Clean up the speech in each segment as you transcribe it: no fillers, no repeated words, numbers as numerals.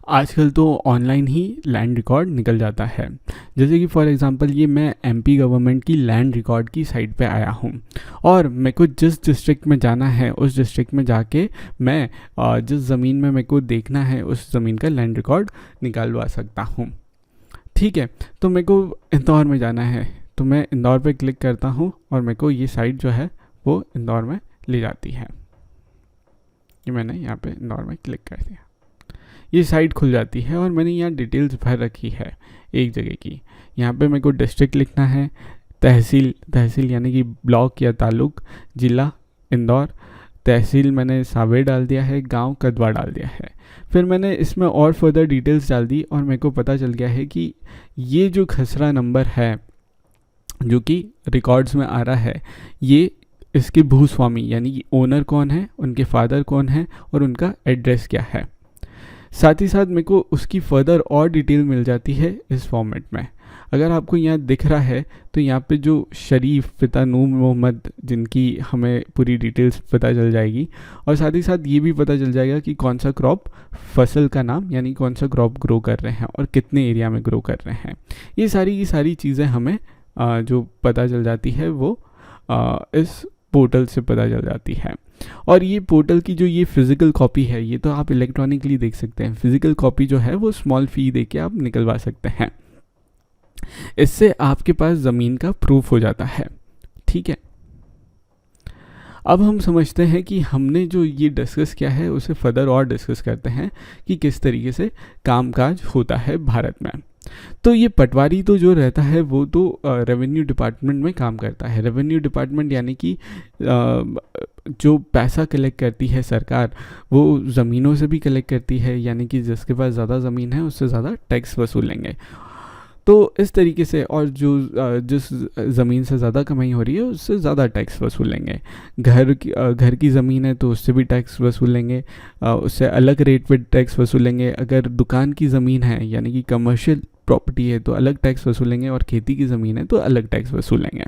आजकल तो ऑनलाइन ही land record निकल जाता है। जैसे कि फॉर एग्ज़ाम्पल ये मैं एमपी गवर्नमेंट की लैंड रिकॉर्ड की साइट पे आया हूँ और मेरे को जिस डिस्ट्रिक्ट में जाना है उस डिस्ट्रिक्ट में जाके मैं जिस ज़मीन में मेरे को देखना है उस ज़मीन का लैंड रिकॉर्ड निकालवा सकता हूँ। ठीक है, तो मेरे को इंदौर में जाना है तो मैं इंदौर पे क्लिक करता हूँ और मेरे को ये साइट जो है वो इंदौर में ले जाती है। ये मैंने यहाँ पे इंदौर में क्लिक कर दिया, ये साइट खुल जाती है और मैंने यहाँ डिटेल्स भर रखी है एक जगह की। यहाँ पे मेरे को डिस्ट्रिक्ट लिखना है, तहसील यानी कि ब्लॉक या तालुक, ज़िला इंदौर, तहसील मैंने सांवेर डाल दिया है, गांव कदवा डाल दिया है। फिर मैंने इसमें और फर्दर डिटेल्स डाल दी और मेरे को पता चल गया है कि ये जो खसरा नंबर है जो कि रिकॉर्ड्स में आ रहा है, ये इसके भूस्वामी यानी कि ओनर कौन है, उनके फादर कौन है और उनका एड्रेस क्या है। साथ ही साथ मेरे को उसकी फर्दर और डिटेल मिल जाती है इस फॉर्मेट में। अगर आपको यहाँ दिख रहा है तो यहाँ पे जो शरीफ पिता नूर मोहम्मद, जिनकी हमें पूरी डिटेल्स पता चल जाएगी और साथ ही साथ ये भी पता चल जाएगा कि कौन सा क्रॉप, फसल का नाम यानी कौन सा क्रॉप ग्रो कर रहे हैं और कितने एरिया में ग्रो कर रहे हैं। ये सारी की सारी चीज़ें हमें जो पता चल जाती है वो इस पोर्टल से पता चल जाती है। और ये पोर्टल की जो ये फिज़िकल कॉपी है ये तो आप इलेक्ट्रॉनिकली देख सकते हैं, फिज़िकल कॉपी जो है वो स्मॉल फ़ी दे के आप निकलवा सकते हैं। इससे आपके पास ज़मीन का प्रूफ हो जाता है। ठीक है, अब हम समझते हैं कि हमने जो ये डिस्कस किया है उसे फर्दर और डिस्कस करते हैं कि किस तरीके से कामकाज होता है भारत में। तो ये पटवारी तो जो रहता है वो तो रेवेन्यू डिपार्टमेंट में काम करता है। रेवेन्यू डिपार्टमेंट यानी कि जो पैसा कलेक्ट करती है सरकार, वो ज़मीनों से भी कलेक्ट करती है, यानी कि जिसके पास ज़्यादा ज़मीन है उससे ज़्यादा टैक्स वसूलेंगे। तो इस तरीके से, और जो जिस ज़मीन से ज़्यादा कमाई हो रही है उससे ज़्यादा टैक्स वसूलेंगे। घर की ज़मीन है तो उससे भी टैक्स वसूलेंगे, उससे अलग रेट पे टैक्स वसूलेंगे। अगर दुकान की ज़मीन है यानी कि कमर्शियल प्रॉपर्टी है तो अलग टैक्स वसूलेंगे, और खेती की ज़मीन है तो अलग टैक्स वसूलेंगे।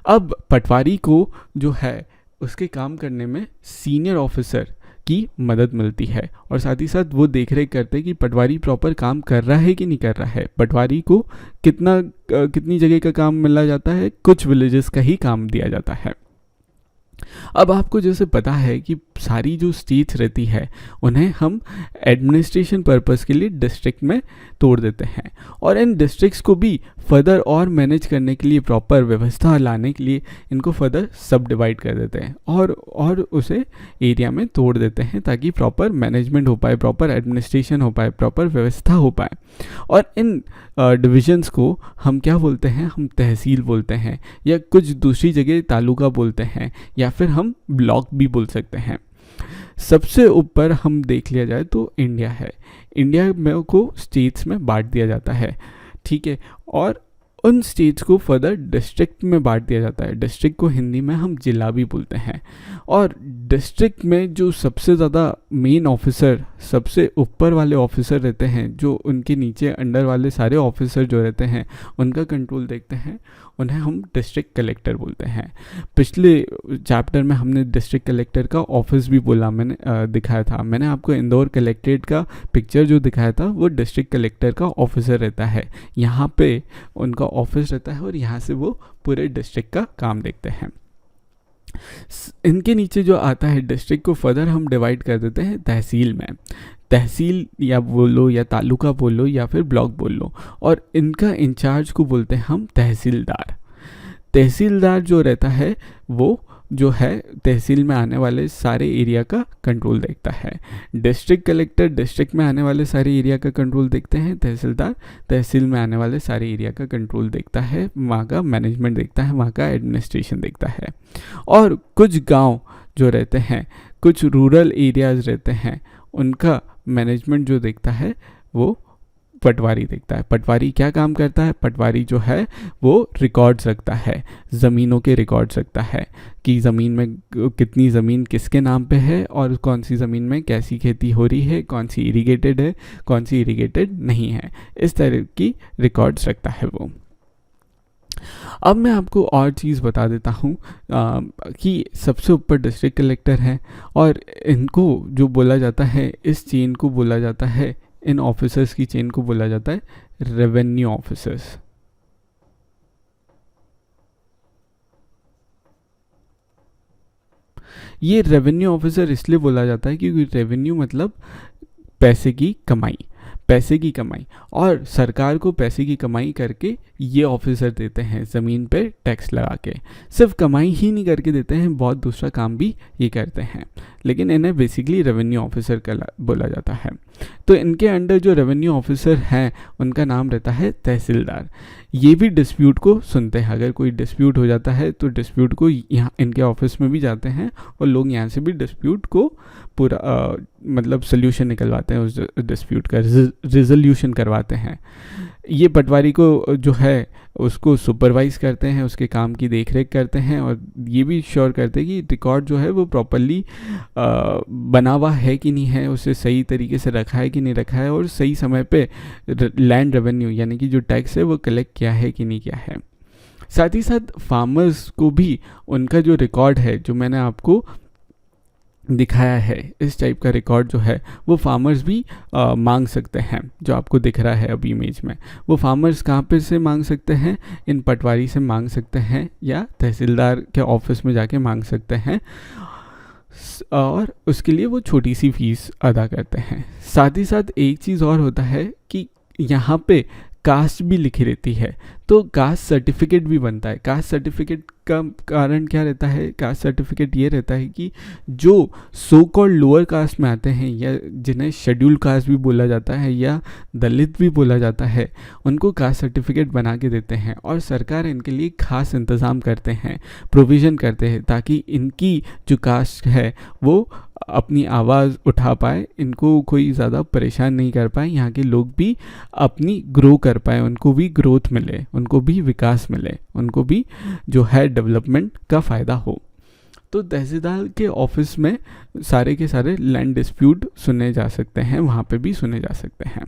अब पटवारी को जो है उसके काम करने में सीनियर ऑफिसर की मदद मिलती है और साथ ही साथ वो देख रेख करते हैं कि पटवारी प्रॉपर काम कर रहा है कि नहीं कर रहा है। पटवारी को कितनी जगह का काम मिला जाता है, कुछ विलेजेस का ही काम दिया जाता है। अब आपको जैसे पता है कि सारी जो स्टेट्स रहती है उन्हें हम एडमिनिस्ट्रेशन पर्पस के लिए डिस्ट्रिक्ट में तोड़ देते हैं, और इन डिस्ट्रिक्ट्स को भी फर्दर और मैनेज करने के लिए, प्रॉपर व्यवस्था लाने के लिए इनको फर्दर सब डिवाइड कर देते हैं और उसे एरिया में तोड़ देते हैं ताकि प्रॉपर मैनेजमेंट हो पाए, प्रॉपर एडमिनिस्ट्रेशन हो पाए, प्रॉपर व्यवस्था हो पाए। और इन डिविजन्स को हम क्या बोलते हैं, हम तहसील बोलते हैं, या कुछ दूसरी जगह तालुका बोलते हैं, या फिर हम ब्लॉक भी बोल सकते हैं। सबसे ऊपर हम देख लिया जाए तो इंडिया है। इंडिया में को स्टेट्स में बांट दिया जाता है। ठीक है, और उन स्टेट्स को फर्दर डिस्ट्रिक्ट में बांट दिया जाता है। डिस्ट्रिक्ट को हिंदी में हम जिला भी बोलते हैं। और डिस्ट्रिक्ट में जो सबसे ज़्यादा मेन ऑफिसर, सबसे ऊपर वाले ऑफिसर रहते हैं, जो उनके नीचे अंडर वाले सारे ऑफिसर जो रहते हैं उनका कंट्रोल देखते हैं, उन्हें हम डिस्ट्रिक्ट कलेक्टर बोलते हैं। पिछले चैप्टर में हमने डिस्ट्रिक्ट कलेक्टर का ऑफिस भी बोला, मैंने दिखाया था। मैंने आपको इंदौर कलेक्ट्रेट का पिक्चर जो दिखाया था वो डिस्ट्रिक्ट कलेक्टर का ऑफिसर रहता है। यहाँ पे उनका ऑफिस रहता है और यहाँ से वो पूरे डिस्ट्रिक्ट का काम देखते हैं। इनके नीचे जो आता है डिस्ट्रिक्ट को फर्दर हम डिवाइड कर देते हैं तहसील में। तहसील या बोलो या तालुका बोलो या फिर ब्लॉक बोलो, और इनका इंचार्ज को बोलते हैं हम तहसीलदार। तहसीलदार जो रहता है वो जो है तहसील में आने वाले सारे एरिया का कंट्रोल देखता है। डिस्ट्रिक्ट कलेक्टर डिस्ट्रिक्ट में आने वाले सारे एरिया का कंट्रोल देखते हैं। तहसीलदार तहसील में आने वाले सारे एरिया का कंट्रोल देखता है, वहाँ का मैनेजमेंट देखता है, वहाँ का एडमिनिस्ट्रेशन देखता है। और कुछ गांव जो रहते हैं, कुछ रूरल एरियाज़ रहते हैं, उनका मैनेजमेंट जो देखता है वो पटवारी देखता है। पटवारी क्या काम करता है, पटवारी जो है वो रिकॉर्ड्स रखता है, ज़मीनों के रिकॉर्ड्स रखता है कि ज़मीन में कितनी ज़मीन किसके नाम पे है और कौन सी ज़मीन में कैसी खेती हो रही है, कौन सी इरिगेटेड है, कौन सी इरिगेटेड नहीं है, इस तरह की रिकॉर्ड्स रखता है वो। अब मैं आपको और चीज़ बता देता हूँ कि सबसे ऊपर डिस्ट्रिक्ट कलेक्टर हैं, और इनको जो बोला जाता है, इस चेन को बोला जाता है, इन ऑफिसर्स की चेन को बोला जाता है रेवेन्यू ऑफिसर्स। ये रेवेन्यू ऑफिसर इसलिए बोला जाता है क्योंकि रेवेन्यू मतलब पैसे की कमाई, पैसे की कमाई, और सरकार को पैसे की कमाई करके ये ऑफिसर देते हैं ज़मीन पे टैक्स लगा के। सिर्फ कमाई ही नहीं करके देते हैं, बहुत दूसरा काम भी ये करते हैं, लेकिन इन्हें बेसिकली रेवेन्यू ऑफिसर बोला जाता है। तो इनके अंडर जो रेवेन्यू ऑफिसर हैं उनका नाम रहता है तहसीलदार। ये भी डिस्प्यूट को सुनते हैं, अगर कोई डिस्प्यूट हो जाता है तो डिस्प्यूट को यहाँ इनके ऑफिस में भी जाते हैं, और लोग यहाँ से भी डिस्प्यूट को पूरा मतलब सोल्यूशन निकलवाते हैं, उस डिस्प्यूट का रिजोल्यूशन करवाते हैं। ये पटवारी को जो है उसको सुपरवाइज करते हैं, उसके काम की देखरेख करते हैं, और ये भी श्योर करते हैं कि रिकॉर्ड जो है वो प्रॉपरली बना हुआ है कि नहीं है, उसे सही तरीके से रखा है कि नहीं रखा है, और सही समय पे लैंड रेवेन्यू यानी कि जो टैक्स है वो कलेक्ट किया है कि नहीं किया है। साथ ही साथ फार्मर्स को भी उनका जो रिकॉर्ड है, जो मैंने आपको दिखाया है, इस टाइप का रिकॉर्ड जो है वो फार्मर्स भी मांग सकते हैं। जो आपको दिख रहा है अभी इमेज में, वो फार्मर्स कहाँ पे से मांग सकते हैं, इन पटवारी से मांग सकते हैं या तहसीलदार के ऑफिस में जाके मांग सकते हैं, और उसके लिए वो छोटी सी फीस अदा करते हैं। साथ ही साथ एक चीज़ और होता है कि यहाँ पे कास्ट भी लिखी रहती है, तो कास्ट सर्टिफिकेट भी बनता है। कास्ट सर्टिफिकेट का कारण क्या रहता है, कास्ट सर्टिफिकेट ये रहता है कि जो सो कॉल्ड लोअर कास्ट में आते हैं, या जिन्हें शेड्यूल कास्ट भी बोला जाता है या दलित भी बोला जाता है, उनको कास्ट सर्टिफिकेट बना के देते हैं, और सरकार इनके लिए खास इंतज़ाम करते हैं, प्रोविज़न करते हैं, ताकि इनकी जो कास्ट है वो अपनी आवाज़ उठा पाए, इनको कोई ज़्यादा परेशान नहीं कर पाए, यहाँ के लोग भी अपनी ग्रो कर पाए, उनको भी ग्रोथ मिले, उनको भी विकास मिले, उनको भी जो है डेवलपमेंट का फ़ायदा हो। तो तहसीलदार के ऑफिस में सारे के सारे लैंड डिस्प्यूट सुने जा सकते हैं, वहाँ पे भी सुने जा सकते हैं।